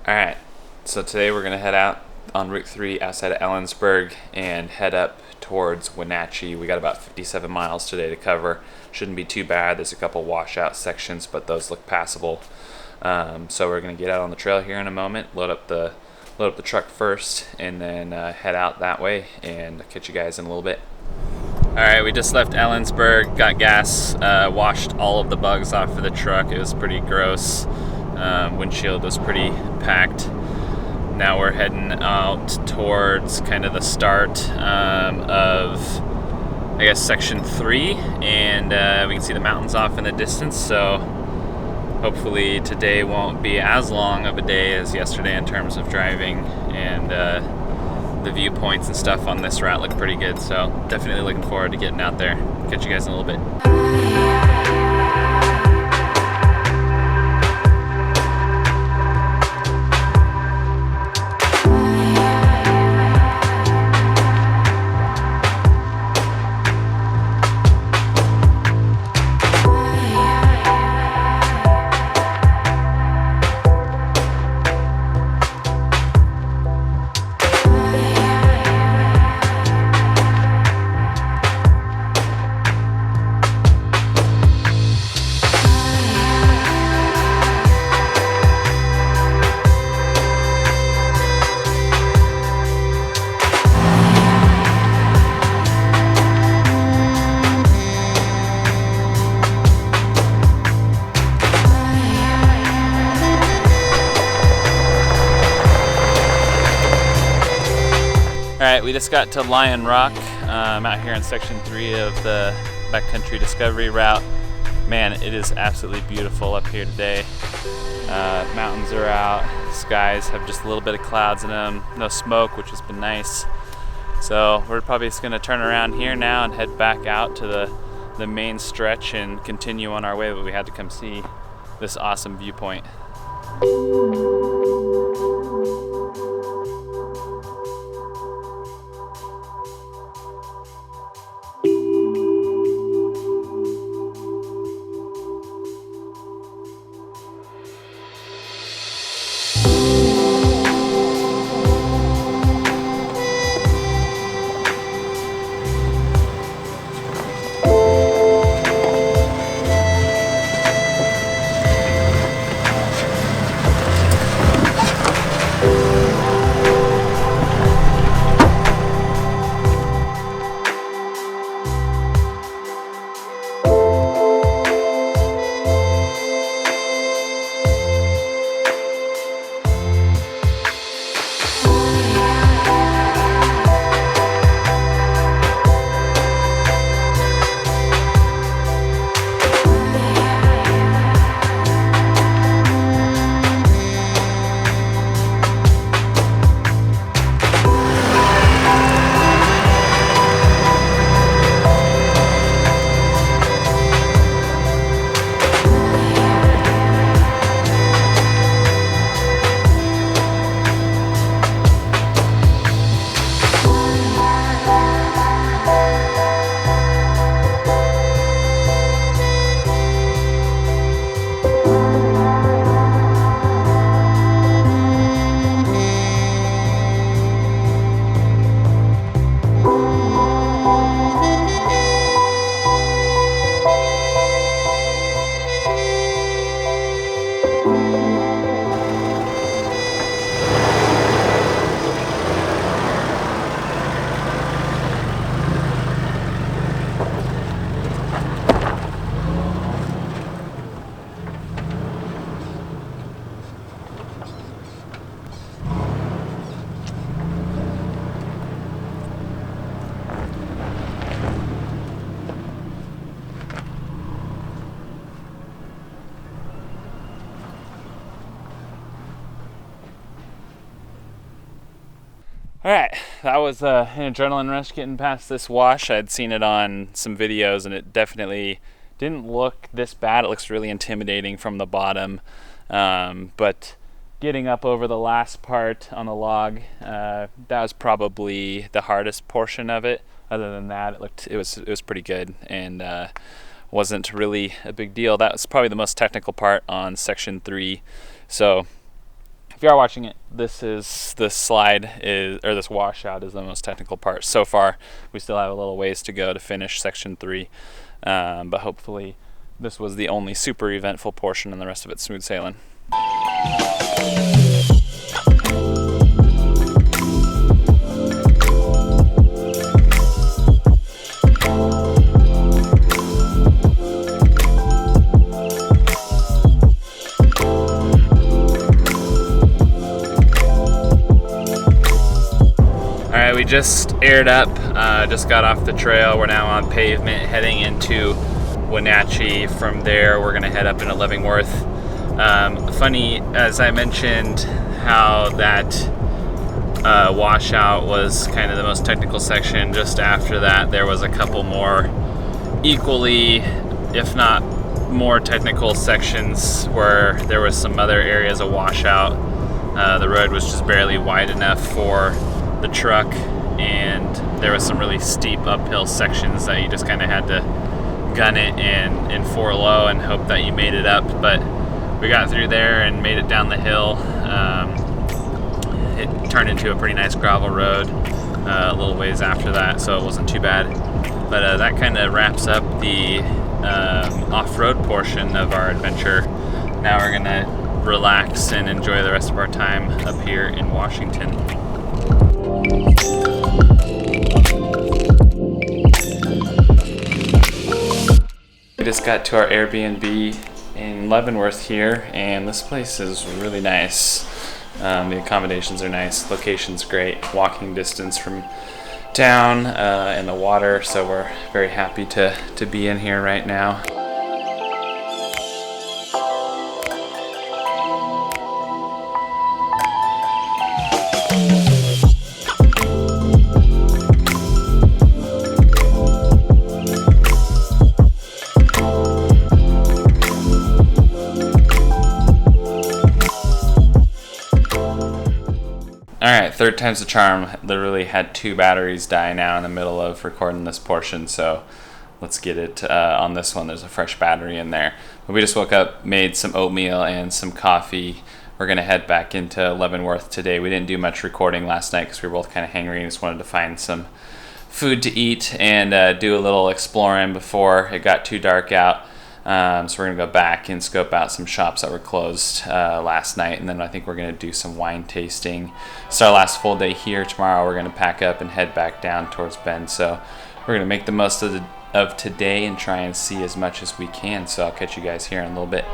Alright, so today we're going to head out on Route 3 outside of Ellensburg and head up towards Wenatchee. We got about 57 miles today to cover. Shouldn't be too bad. There's a couple washout sections, but those look passable. So we're going to get out on the trail here in a moment, load up the truck first, and then head out that way and catch you guys in a little bit. Alright, we just left Ellensburg, got gas, washed all of the bugs off of the truck. It was pretty gross. Windshield was pretty packed. Now we're heading out towards kind of the start of, I guess, section 3, and we can see the mountains off in the distance, so hopefully today won't be as long of a day as yesterday in terms of driving, and the viewpoints and stuff on this route look pretty good, so definitely looking forward to getting out there. Catch you guys in a little bit. Alright, we just got to Lion Rock. Out here in section 3 of the Backcountry Discovery Route. Man, it is absolutely beautiful up here today. Mountains are out, skies have just a little bit of clouds in them, no smoke, which has been nice. So we're probably just going to turn around here now and head back out to the main stretch and continue on our way, but we had to come see this awesome viewpoint. Alright, that was an adrenaline rush getting past this wash. I'd seen it on some videos and it definitely didn't look this bad. It looks really intimidating from the bottom, but getting up over the last part on the log, that was probably the hardest portion of it. Other than that, it was pretty good, and wasn't really a big deal. That was probably the most technical part on section 3. So if you are watching it, this slide is, or this washout is the most technical part so far. We still have a little ways to go to finish section 3, but hopefully this was the only super eventful portion and the rest of it's smooth sailing. Alright, we just aired up, just got off the trail. We're now on pavement heading into Wenatchee. From there we're going to head up into Leavenworth. Funny, as I mentioned, how that washout was kind of the most technical section. Just after that there was a couple more equally, if not more technical sections where there was some other areas of washout. The road was just barely wide enough for the truck, and there was some really steep uphill sections that you just kind of had to gun it in 4 low and hope that you made it up. But we got through there and made it down the hill. It turned into a pretty nice gravel road a little ways after that, so it wasn't too bad. But that kind of wraps up the off-road portion of our adventure. Now we're gonna relax and enjoy the rest of our time up here in Washington. We just got to our Airbnb in Leavenworth here, and this place is really nice. The accommodations are nice, location's great, walking distance from town and the water, so we're very happy to be in here right now. Alright, third time's the charm. Literally had 2 batteries die now in the middle of recording this portion, so let's get it on this one. There's a fresh battery in there. But we just woke up, made some oatmeal and some coffee. We're going to head back into Leavenworth today. We didn't do much recording last night because we were both kind of hangry and just wanted to find some food to eat and do a little exploring before it got too dark out. So we're going to go back and scope out some shops that were closed last night, and then I think we're going to do some wine tasting. It's our last full day here. Tomorrow we're going to pack up and head back down towards Bend. So we're going to make the most of today and try and see as much as we can. So I'll catch you guys here in a little bit.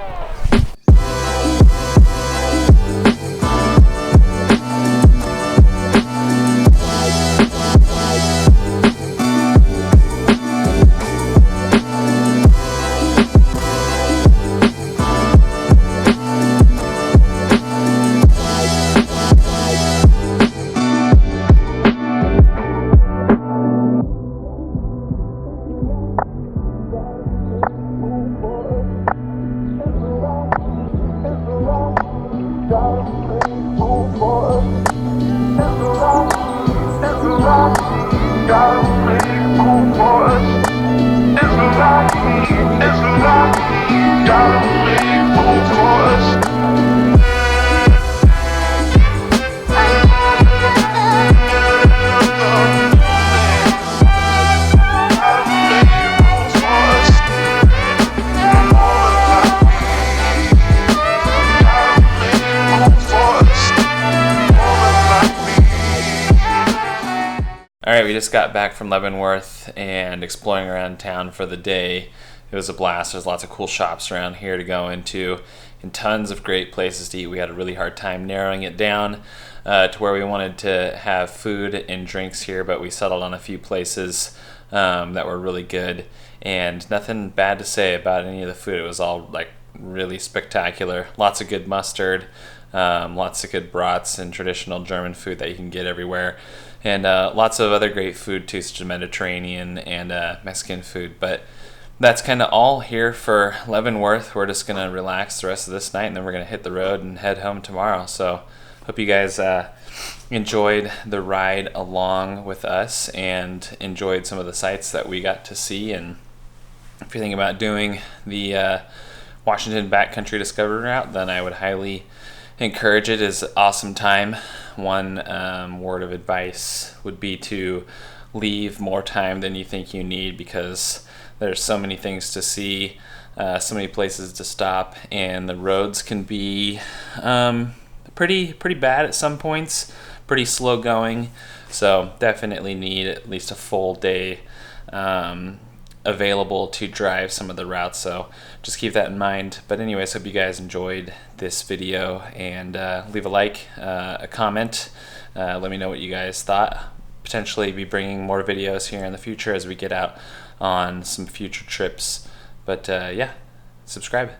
Alright, we just got back from Leavenworth and exploring around town for the day. It was a blast. There's lots of cool shops around here to go into and tons of great places to eat. We had a really hard time narrowing it down to where we wanted to have food and drinks here, but we settled on a few places that were really good, and nothing bad to say about any of the food. It was all like really spectacular. Lots of good mustard, lots of good brats and traditional German food that you can get everywhere. And lots of other great food too, such as Mediterranean and Mexican food. But that's kind of all here for Leavenworth. We're just going to relax the rest of this night, and then we're going to hit the road and head home tomorrow. So hope you guys enjoyed the ride along with us and enjoyed some of the sights that we got to see. And if you're thinking about doing the Washington Backcountry Discovery Route, then I would highly encourage it is awesome time. One word of advice would be to leave more time than you think you need, because there's so many things to see, so many places to stop, and the roads can be pretty bad at some points, pretty slow going. So definitely need at least a full day available to drive some of the routes, so just keep that in mind. But anyways, hope you guys enjoyed this video, and leave a like, a comment, let me know what you guys thought. Potentially be bringing more videos here in the future as we get out on some future trips. But yeah, subscribe.